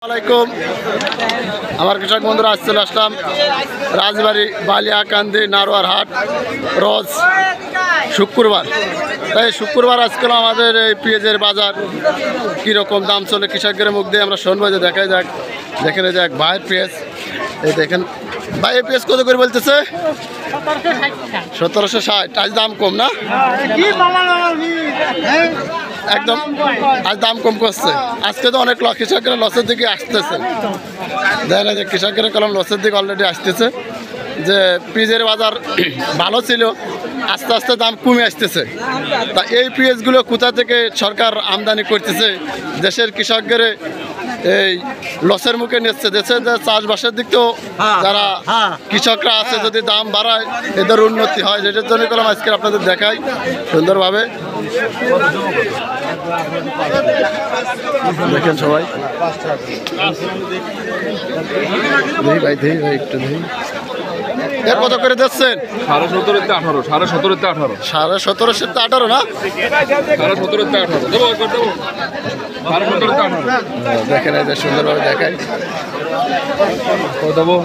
আসসালামাইকুম আমার কৃষক বন্ধুরা চলে আসলাম রাজবাড়ী বালিয়াকান্দি নারোয়ার হাট রোজ শুক্রবার। তাই শুক্রবার আজকাল আমাদের এই পেঁয়াজের বাজার কীরকম দাম চলে কৃষকদের মুখ দিয়ে আমরা শুনবো। যে দেখাই যাক, দেখেন যাক ভাইয়ের পেঁয়াজ, এই দেখেন ভাই এই পেঁয়াজ কত করে বলতেছে? 1760। আজ দাম কম না, একদম আজ দাম কম করছে। আজকে তো অনেক কৃষকেরা লসের দিকে আসতেছে, দেখেন যে কৃষকেরা কলম লসের দিকে অলরেডি আসতেছে। যে পেঁয়াজের বাজার ভালো ছিল, আস্তে আস্তে দাম কমে আসতেছে। তা এই পেঁয়াজগুলো কোথা থেকে সরকার আমদানি করতেছে? দেশের কৃষকদের এই লসের মুখে নিচ্ছে। দেশের যে চাষবাসের দিক তো যারা কৃষকরা আছে, যদি দাম বাড়ায় এদের উন্নতি হয়। যেটার জন্য কলম আজকে আপনাদের দেখাই সুন্দরভাবে। দেখেন সবাই, ভাই একটু এর কত করে দিচ্ছেন? 17,18 17,18 17,518 না, 17,18 দেখেন এই যে সুন্দরভাবে দেখাই। দেবো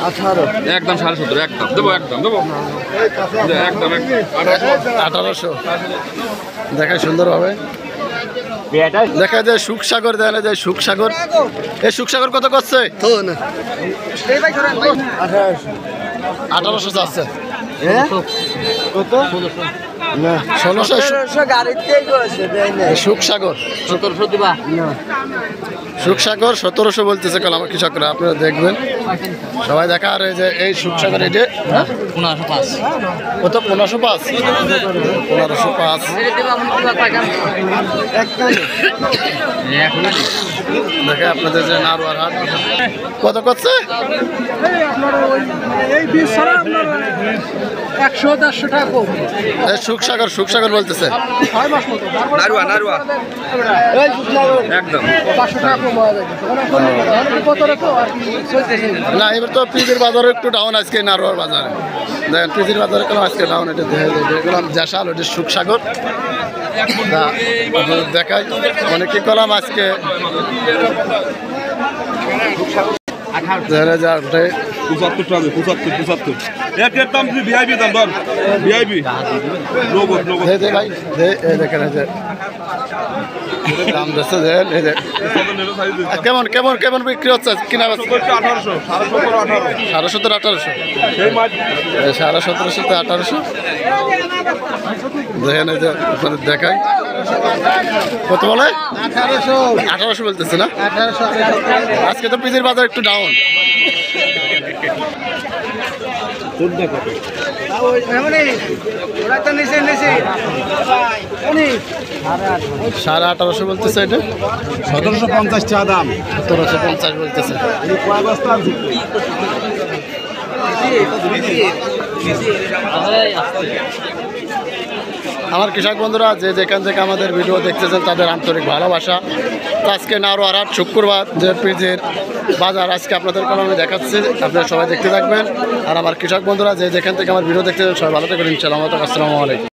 18 একদম 17,500 একদম দেবো, একদম দেবো, একদম 1800 দেখায় সুন্দরভাবে। দেখা যায় সুখসাগর, দেখা যায় সুখসাগর। এই সুখসাগর কত করছে? 1800 যাচ্ছে। 1600 সুখসাগর 1700 দিবা। সুখসাগর 1700 বলতেছে কাল আমার কৃষকরা, আপনারা দেখবেন সবাই দেখা। আর এই যে এই সুখসাগর এই যে 1505 কত? 1505 1505 দেখে আপনাদের যে নারোয়ার হাট কত করছে? সুখসাগর সুখসাগর বলতেছে না। এবার তো পিজির বাজারে একটু ডাউন আজকে নারোয়ার বাজারে। দেখেন পিজির বাজারে কেন আজকে ডাউন, এটা দেখলাম জাসাল, ওটা সুখসাগর দেখাই। অনেকে কলাম আজকে 75 একের দাম ভিআইপি দাম ধর, ভিআইপি লোগো লোগো দে ভাই দে। দেখেন দাম দিচ্ছে যে কেমন কেমন কেমন বিক্রি হচ্ছে কিনা? 1800 17,500 1800 17,500 1800 দেখেন এই যে দেখাই। কত বলে? 1800 বলতেছে না। আজকে তো পিজির বাজার একটু ডাউন। 1850 বলতেছে, এটা 1750 চা দাম, 1750 বলতেছে। আমার কৃষক বন্ধুরা যে যেখান থেকে আমাদের ভিডিও দেখতেছেন তাদের আন্তরিক ভালোবাসা। তো আজকে নারোয়ার হাট শুক্রবার যে পেঁয়াজের বাজার আজকে আপনাদের কলমে দেখাচ্ছি, আপনারা সবাই দেখতে থাকবেন। আর আমার কৃষক বন্ধুরা যে যেখান থেকে আমার ভিডিও দেখতেছেন সবাই ভালো থাকবেন ইনশাআল্লাহ। আসসালামু আলাইকুম।